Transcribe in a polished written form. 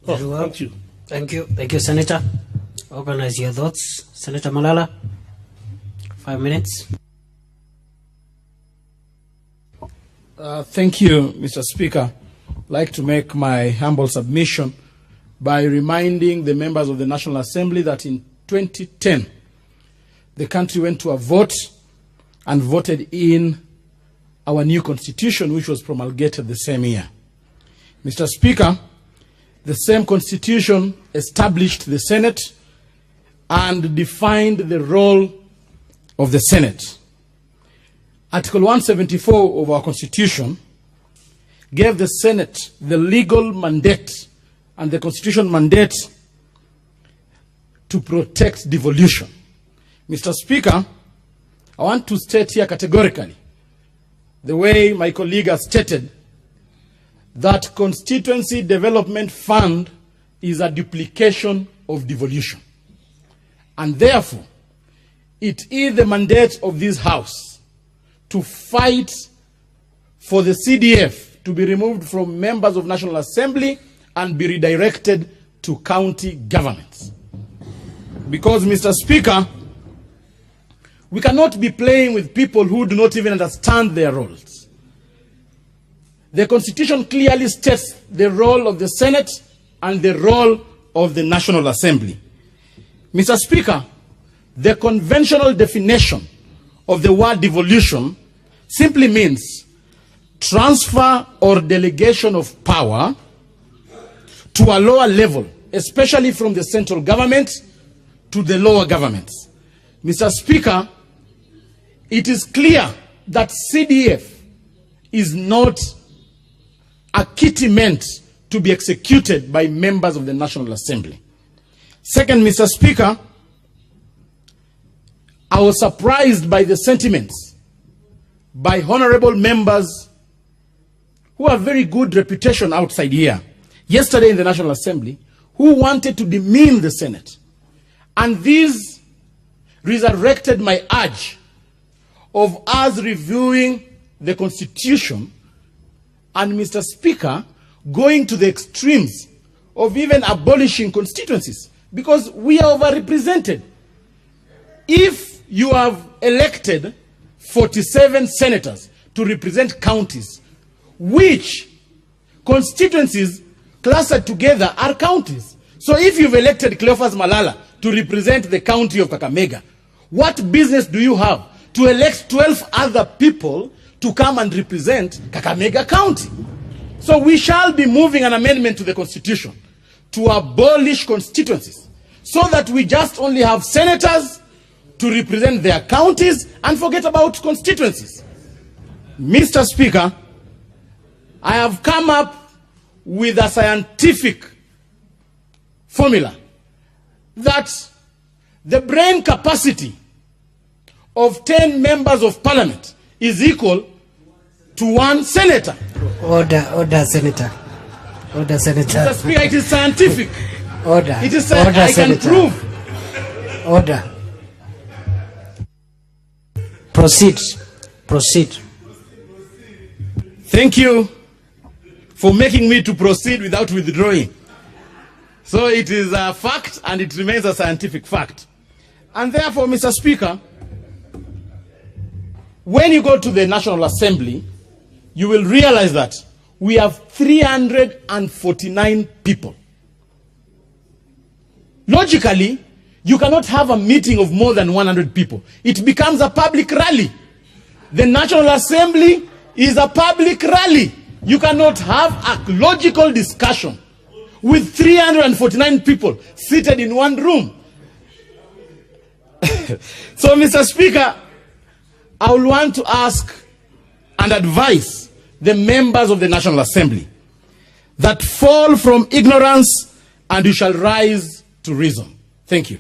Very well. Thank you. Thank you. Thank you, Senator. Organize your thoughts. Senator Malala, 5 minutes. Thank you, Mr. Speaker. I'd like to make my humble submission by reminding the members of the National Assembly that in 2010, the country went to a vote and voted in our new constitution, which was promulgated the same year. Mr. Speaker, the same constitution established the Senate and defined the role of the Senate. Article 174 of our Constitution gave the Senate the legal mandate and the Constitution mandate to protect devolution. Mr. Speaker, I want to state here categorically, the way my colleague has stated, that Constituency Development Fund is a duplication of devolution. And therefore, it is the mandate of this House to fight for the CDF to be removed from members of National Assembly and be redirected to county governments. Because, Mr. Speaker, we cannot be playing with people who do not even understand their roles. The Constitution clearly states the role of the Senate and the role of the National Assembly. Mr. Speaker, the conventional definition of the word devolution simply means transfer or delegation of power to a lower level, especially from the central government to the lower governments. Mr. Speaker, it is clear that CDF is not a kitty meant to be executed by members of the National Assembly. Second, Mr. Speaker, I was surprised by the sentiments by honorable members who have very good reputation outside here, yesterday in the National Assembly, who wanted to demean the Senate. And these resurrected my urge of us reviewing the Constitution and, Mr. Speaker, going to the extremes of even abolishing constituencies, because we are overrepresented. If you have elected 47 senators to represent counties, which constituencies clustered together are counties. So if you've elected Cleophas Malala to represent the county of Kakamega, what business do you have to elect 12 other people to come and represent Kakamega County? So we shall be moving an amendment to the Constitution to abolish constituencies so that we just only have senators to represent their counties and forget about constituencies. Mr. Speaker, I have come up with a scientific formula that the brain capacity of 10 members of parliament is equal to 1 senator. Order, Senator. Order, Senator. Mr. Speaker, it is scientific. Order. It is Order, I Senator. can prove. Order. Proceed. Proceed. Thank you for making me to proceed without withdrawing. So it is a fact and it remains a scientific fact. And therefore, Mr. Speaker, when you go to the National Assembly, you will realize that we have 349 people. Logically, you cannot have a meeting of more than 100 people. It becomes a public rally. The National Assembly is a public rally. You cannot have a logical discussion with 349 people seated in one room. So, Mr. Speaker, I will want to ask and advise the members of the National Assembly that fall from ignorance and you shall rise to reason. Thank you.